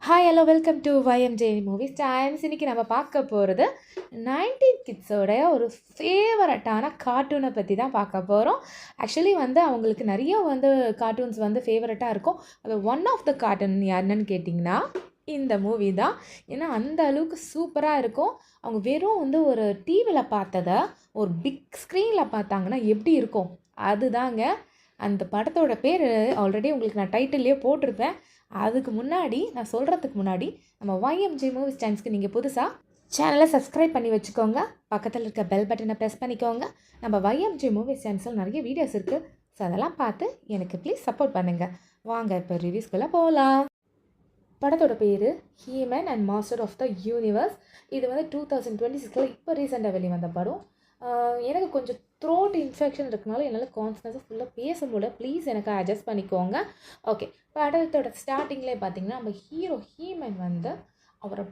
Hi hello welcome to YMJ movies times. இன்றைக்கி நம்ம பார்க்க போகிறது 90 கிட்ஸோடைய ஒரு ஃபேவரட்டான கார்ட்டூனை பற்றி தான் பார்க்க போகிறோம். ஆக்சுவலி அவங்களுக்கு நிறைய கார்ட்டூன்ஸ் ஃபேவரட்டாக இருக்கும். அது ஒன் ஆஃப் த கார்ட்டூன் யாருன்னு கேட்டிங்கன்னா இந்த மூவி தான். ஏன்னா அந்த அளவுக்கு சூப்பராக இருக்கும். அவங்க வெறும் ஒரு டிவியில் பார்த்ததை ஒரு பிக் ஸ்க்ரீனில் பார்த்தாங்கன்னா எப்படி இருக்கும் அதுதாங்க. அந்த படத்தோட பேர் ஆல்ரெடி உங்களுக்கு நான் டைட்டில்லையே போட்டிருப்பேன். அதுக்கு முன்னாடி நான் சொல்கிறதுக்கு முன்னாடி நம்ம YMJ மூவிஸ் டைம்ஸ்க்கு நீங்கள் புதுசாக சேனலை சப்ஸ்கிரைப் பண்ணி வச்சுக்கோங்க. பக்கத்தில் இருக்க பெல் பட்டனை ப்ரெஸ் பண்ணிக்கோங்க. நம்ம YMJ மூவிஸ் டைம்ஸில் நிறைய வீடியோஸ் இருக்குது. ஸோ அதெல்லாம் பார்த்து எனக்கு ப்ளீஸ் சப்போர்ட் பண்ணுங்கள். வாங்க இப்போ ரிவ்யூஸ்குள்ளே போகலாம். படத்தோட பேர் He Man and master of the universe. இது 2026 இப்போ ரீசெண்டாக வெளிவந்த படம். எனக்கு கொஞ்சம் த்ரோட் இன்ஃபெக்ஷன் இருக்கனால என்னால் கான்ஃபிடன்ஸாக ஃபுல்லாக பேச முடியல. ப்ளீஸ் எனக்கு அட்ஜஸ்ட் பண்ணிக்கோங்க. ஓகே, படத்தோட ஸ்டார்டிங்லேயே பார்த்திங்கன்னா நம்ம ஹீரோ ஹீமன் அவரை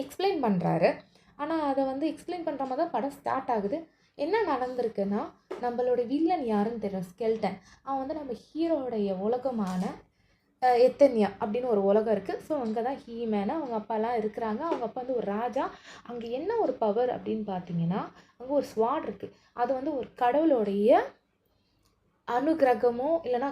எக்ஸ்பிளைன் பண்ணுறாரு. ஆனால் அதை எக்ஸ்பிளைன் பண்ணுற மாதிரி தான் படம் ஸ்டார்ட் ஆகுது. என்ன நடந்திருக்குன்னா, நம்மளோட வில்லன் யாருன்னு தெரியும், ஸ்கெல்டன். அவன் நம்ம ஹீரோடைய உலகமான எத்தனியா அப்படின்னு ஒரு உலகம் இருக்குது. ஸோ அங்கே தான் ஹீமேனா அவங்க அப்பாலாம் இருக்கிறாங்க. அவங்க அப்பா ஒரு ராஜா. அங்கே என்ன ஒரு பவர் அப்படின்னு பார்த்தீங்கன்னா, அங்கே ஒரு ஸ்வாட் இருக்குது. அது ஒரு கடவுளுடைய அனுகிரகமோ இல்லைனா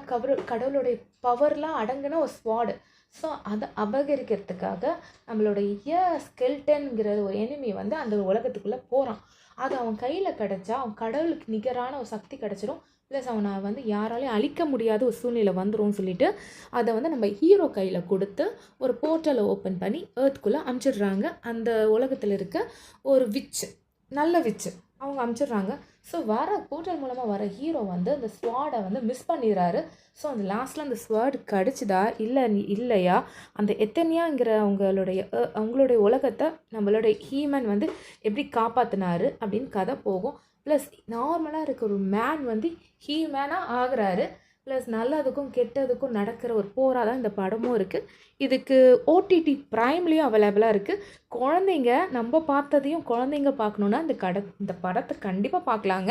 கடவுளுடைய பவர்லாம் அடங்கின ஒரு ஸ்வாடு. ஸோ அதை அபகரிக்கிறதுக்காக நம்மளுடைய ஸ்கெல்டன்கிற ஒரு எனிமி அந்த உலகத்துக்குள்ளே போகிறான். அது அவன் கையில் கிடச்சா அவன் கடவுளுக்கு நிகரான ஒரு சக்தி கிடச்சிரும். ப்ளஸ் அவனை யாராலையும் அழிக்க முடியாத ஒரு சூழ்நிலை வந்துடும் சொல்லிட்டு அதை நம்ம ஹீரோ கையில் கொடுத்து ஒரு போர்ட்டலை ஓப்பன் பண்ணி ஏர்த்துக்குள்ளே அனுப்பிச்சிடுறாங்க. அந்த உலகத்தில் இருக்க ஒரு விச்சு, நல்ல விச்சு அவங்க அனுப்பிச்சிடுறாங்க. ஸோ வர போர்ட்டல் மூலமாக வர ஹீரோ அந்த ஸ்வாடை மிஸ் பண்ணிடுறாரு. ஸோ அந்த லாஸ்ட்டில் அந்த ஸ்வாட் கிடச்சிதா இல்லையா அந்த எத்தனையாங்கிற அவங்களுடைய உலகத்தை நம்மளுடைய ஹீமன் எப்படி காப்பாற்றினாரு அப்படின்னு கதை போகும். ப்ளஸ் நார்மலாக இருக்க ஒரு மேன் ஹீமேனாக ஆகிறாரு. ப்ளஸ் நல்லதுக்கும் கெட்டதுக்கும் நடக்கிற ஒரு போராக தான் இந்த படமும் இருக்குது. இதுக்கு OTT ப்ரைம்லேயும் அவைலபிளாக இருக்குது. குழந்தைங்க நம்ம பார்த்ததையும் குழந்தைங்க பார்க்கணுன்னா இந்த படத்தை கண்டிப்பாக பார்க்கலாங்க.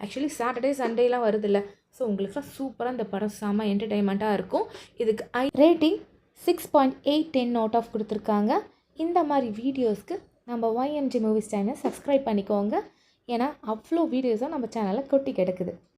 ஆக்சுவலி சாட்டர்டே சண்டேலாம் வருதில்ல, ஸோ உங்களுக்குலாம் சூப்பராக இந்த படம் செம்ம என்டர்டெயின்மெண்ட்டாக இருக்கும். இதுக்கு ரேட்டிங் 6.8/10 அவுட் ஆஃப் கொடுத்துருக்காங்க. இந்த மாதிரி வீடியோஸ்க்கு நம்ம YMJ மூவிஸ் சேனல் சப்ஸ்கிரைப் பண்ணிக்கோங்க. ஏன்னா அவ்வளோ வீடியோஸும் நம்ம சேனலில் கொட்டி கிடக்குது.